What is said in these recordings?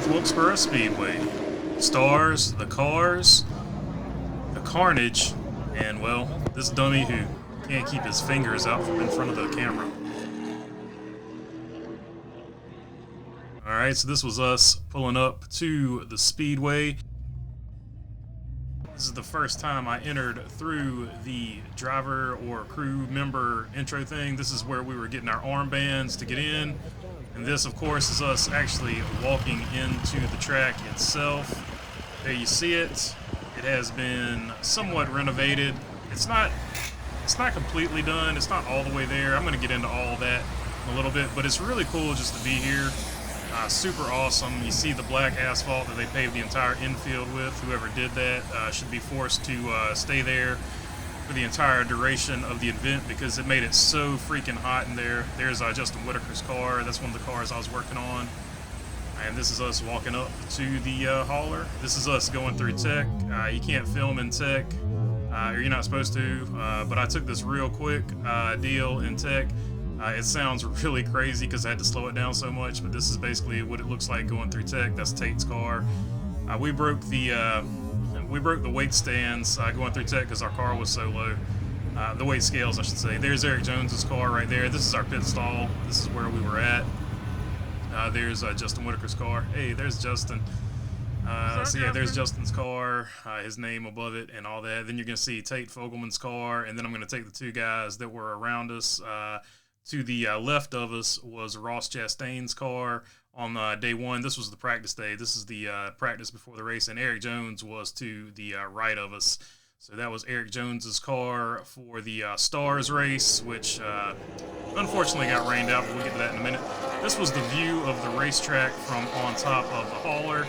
with Wilkesboro Speedway. Stars, the cars, the carnage, and, well, this dummy who can't keep his fingers out from in front of the camera. Alright, so this was us pulling up to the Speedway. This is the first time I entered through the driver or crew member intro thing. This is where we were getting our armbands to get in. And this, of course, is us actually walking into the track itself. There you see it. It has been somewhat renovated. It's not completely done. It's not all the way there. I'm going to get into all that in a little bit, but it's really cool just to be here. Super awesome. You see the black asphalt that they paved the entire infield with. Whoever did that should be forced to stay there for the entire duration of the event because it made it so freaking hot in there. There's Justin Whitaker's car. That's one of the cars I was working on. And this is us walking up to the hauler. This is us going through tech. You can't film in tech, or you're not supposed to, but I took this real quick deal in tech. It sounds really crazy because I had to slow it down so much, but this is basically what it looks like going through tech. That's Tate's car. We broke the weight stands going through tech because our car was so low. The weight scales, I should say. There's Erik Jones's car right there. This is our pit stall. This is where we were at. There's Justin Whitaker's car. Hey, there's Justin. So yeah, there's Justin's car, his name above it and all that. Then you're going to see Tate Fogelman's car, and then I'm going to take the two guys that were around us. To the left of us was Ross Chastain's car on day one. This was the practice day. This is the practice before the race, and Erik Jones was to the right of us. So that was Erik Jones's car for the Stars race, which unfortunately got rained out, but we'll get to that in a minute. This was the view of the racetrack from on top of the hauler.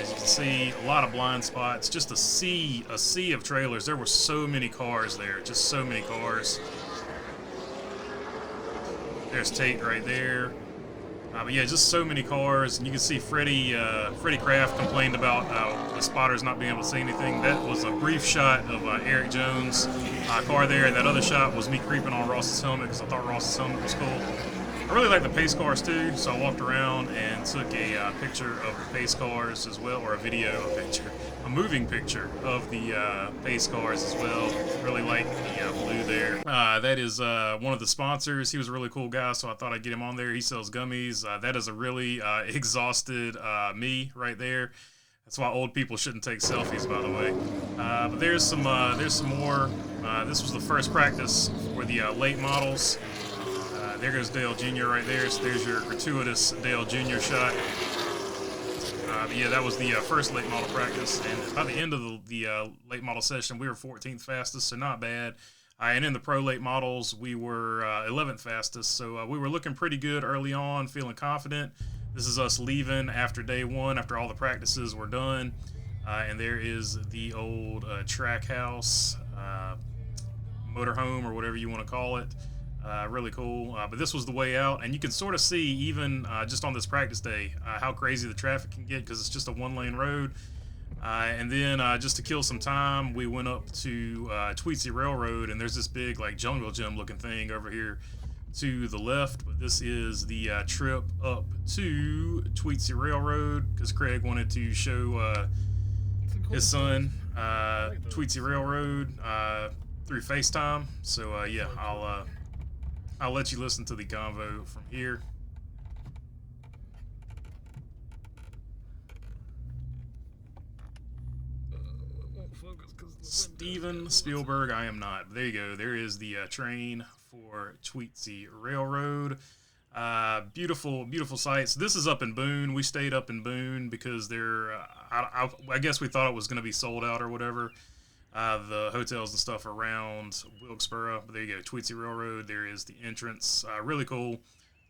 As you can see, a lot of blind spots, just a sea of trailers. There were so many cars there, just so many cars. There's Tate right there. But yeah, just so many cars. And you can see Freddie Kraft complained about the spotters not being able to see anything. That was a brief shot of Erik Jones' car there. That other shot was me creeping on Ross's helmet because I thought Ross's helmet was cool. I really like the pace cars too, so I walked around and took a picture of the pace cars as well, or a moving picture of the pace cars as well. Really like the blue there. That is one of the sponsors. He was a really cool guy, so I thought I'd get him on there. He sells gummies. That is a really exhausted me right there. That's why old people shouldn't take selfies, by the way. But there's some more. This was the first practice for the late models. There goes Dale Jr. right there. So there's your gratuitous Dale Jr. shot. But yeah, that was the first late model practice. And by the end of the late model session, we were 14th fastest, so not bad. And in the pro late models, we were 11th fastest. So we were looking pretty good early on, feeling confident. This is us leaving after day one, after all the practices were done. And there is the old track house, motorhome, or whatever you want to call it. Really cool, but this was the way out, and you can sort of see even just on this practice day how crazy the traffic can get because it's just a one-lane road. And then just to kill some time, we went up to Tweetsie Railroad, and there's this big like jungle gym looking thing over here to the left. But this is the trip up to Tweetsie Railroad because Craig wanted to show his son Tweetsie Railroad through FaceTime. So yeah, I'll let you listen to the convo from here. Steven Spielberg, I am not. There you go. There is the train for Tweetsie Railroad. Beautiful, beautiful sights. This is up in Boone. We stayed up in Boone because I guess we thought it was going to be sold out or whatever. The hotels and stuff around Wilkesboro. But there you go, Tweetsie Railroad. There is the entrance. Really cool.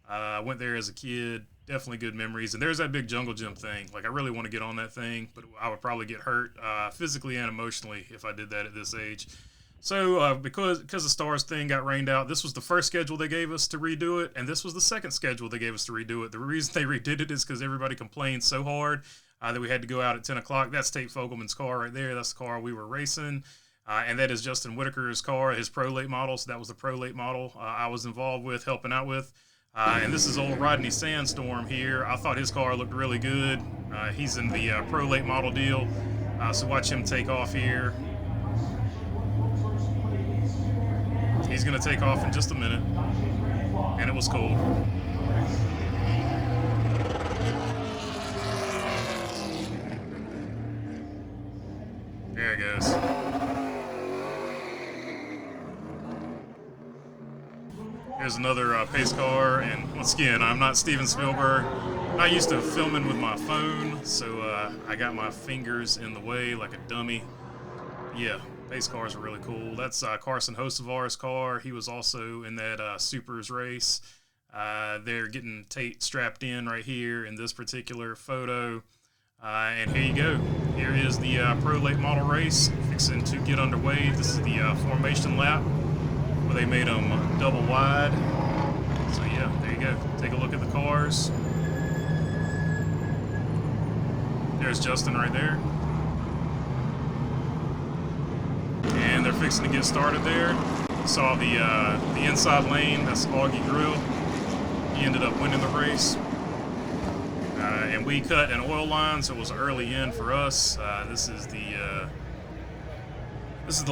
I went there as a kid. Definitely good memories. And there's that big jungle gym thing. Like, I really want to get on that thing, but I would probably get hurt physically and emotionally if I did that at this age. So because the Stars thing got rained out, this was the first schedule they gave us to redo it, and this was the second schedule they gave us to redo it. The reason they redid it is because everybody complained so hard that we had to go out at 10 o'clock. That's Tate Fogelman's car right there. That's the car we were racing. And that is Justin Whitaker's car, his pro late model. So that was the pro late model I was involved with, helping out with. And this is old Rodney Sandstorm here. I thought his car looked really good. He's in the pro late model deal, so watch him take off here. He's going to take off in just a minute, and it was cool. There it goes. Here's another pace car, and once again, I'm not Steven Spielberg. I'm not used to filming with my phone, so I got my fingers in the way like a dummy. Yeah, pace cars are really cool. That's Carson Hocevar's car. He was also in that Supers race. They're getting Tate strapped in right here in this particular photo. And here you go. Here is the pro late model race fixing to get underway. This is the formation lap where they made them double wide. So yeah, there you go. Take a look at the cars. There's Justin right there. And they're fixing to get started there. You saw the inside lane. That's Augie Grill. He ended up winning the race. And we cut an oil line, so it was an early in for us. This is the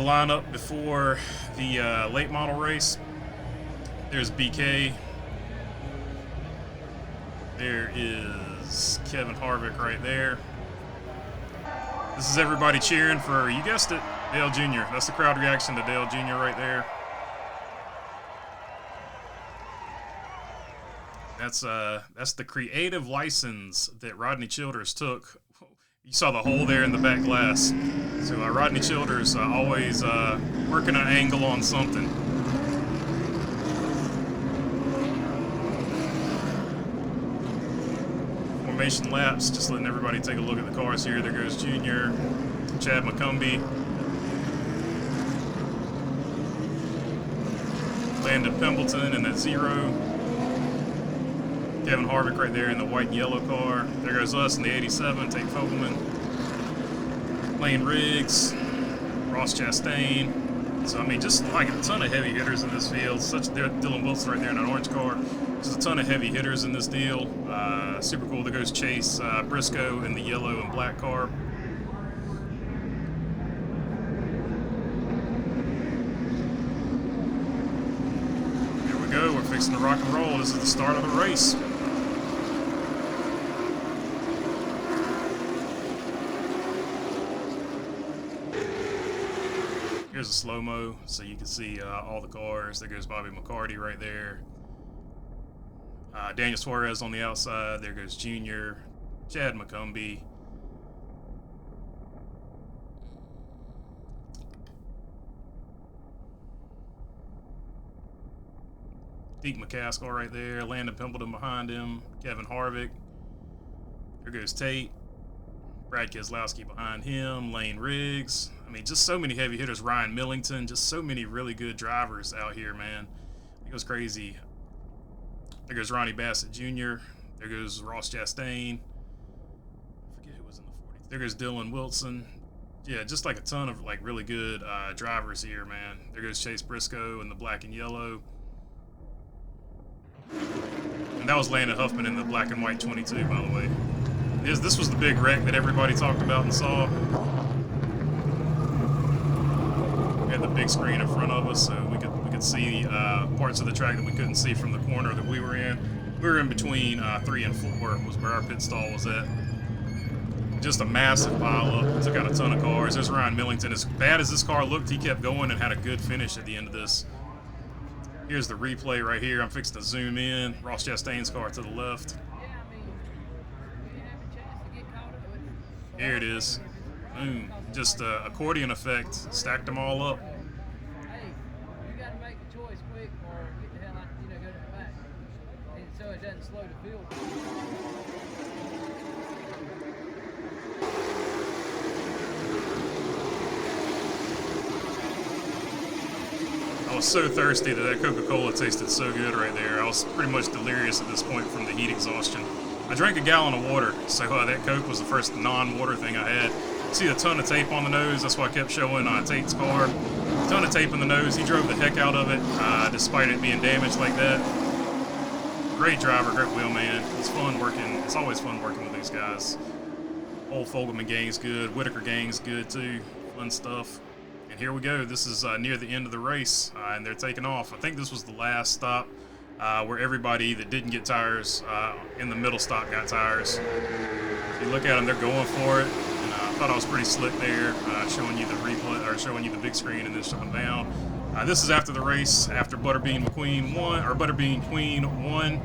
lineup before the late model race. There's BK. There is Kevin Harvick right there. This is everybody cheering for, you guessed it, Dale Jr. That's the crowd reaction to Dale Jr. right there. That's the creative license that Rodney Childers took. You saw the hole there in the back glass. So Rodney Childers always working an angle on something. Formation laps, just letting everybody take a look at the cars here. There goes Junior, Chad McCumbee, Landon Pimbleton in that 0. Kevin Harvick right there in the white and yellow car. There goes us in the 87, Tate Fogelman. Lane Riggs, Ross Chastain. So, I mean, just like a ton of heavy hitters in this field. Such Dylan Wilson right there in that orange car. Just a ton of heavy hitters in this deal. Super cool. There goes Chase Briscoe in the yellow and black car. Here we go. We're fixing to rock and roll. This is the start of the race. Here's a slow-mo so you can see all the cars. There goes Bobby McCarty right there. Daniel Suarez on the outside. There goes Junior. Chad McCumbee. Deke McCaskill right there. Landon Pimbleton behind him. Kevin Harvick. There goes Tate. Brad Keselowski behind him. Lane Riggs. I mean, just so many heavy hitters. Ryan Millington. Just so many really good drivers out here, man. It goes crazy. There goes Ronnie Bassett Jr. There goes Ross Chastain. I forget who was in the 40s. There goes Dylan Wilson. Yeah, just like a ton of like really good drivers here, man. There goes Chase Briscoe in the black and yellow. And that was Landon Huffman in the black and white 22, by the way. This was the big wreck that everybody talked about and saw. We had the big screen in front of us, so we could see parts of the track that we couldn't see from the corner that we were in. We were in between 3 and 4 was where our pit stall was at. Just a massive pileup. Took out a ton of cars. There's Ryan Millington. As bad as this car looked, he kept going and had a good finish at the end of this. Here's the replay right here. I'm fixing to zoom in. Ross Chastain's car to the left. Here it is. Boom. Just accordion effect. Stacked them all up. Hey, you got to make the choice quick or get the hell out, go to the back. And so it doesn't slow the field. I was so thirsty that Coca-Cola tasted so good right there. I was pretty much delirious at this point from the heat exhaustion. I drank a gallon of water, so that Coke was the first non-water thing I had. See a ton of tape on the nose. That's why I kept showing Tate's car. A ton of tape on the nose. He drove the heck out of it, despite it being damaged like that. Great driver, great wheel man. It's fun working. It's always fun working with these guys. Whole Fogelman gang's good. Whitaker gang's good too. Fun stuff. And here we go. This is near the end of the race, and they're taking off. I think this was the last stop where everybody that didn't get tires in the middle stop got tires. If you look at them, they're going for it. And I thought I was pretty slick there, showing you the replay or showing you the big screen and then shutting down. This is after the race, after Butterbean McQueen won, or Butterbean Queen won.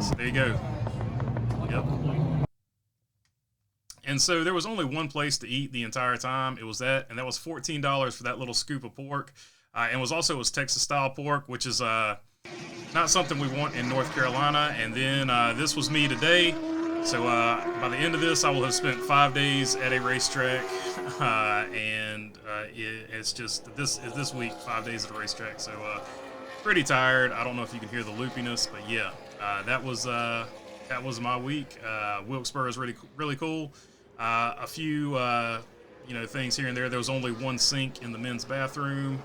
So there you go. Yep. And so there was only one place to eat the entire time. It was that, and that was $14 for that little scoop of pork. And it was Texas style pork, which is not something we want in North Carolina. And then this was me today. So by the end of this, I will have spent 5 days at a racetrack, and it's just this week, 5 days at a racetrack. So pretty tired. I don't know if you can hear the loopiness, but yeah, that was my week. Wilkesboro is really cool. A few things here and there. There was only one sink in the men's bathroom.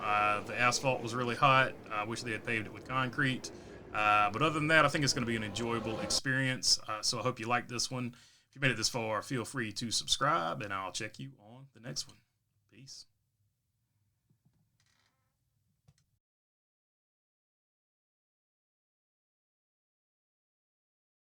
The asphalt was really hot. I wish they had paved it with concrete. But other than that, I think it's going to be an enjoyable experience. So I hope you like this one. If you made it this far, feel free to subscribe, and I'll check you on the next one. Peace.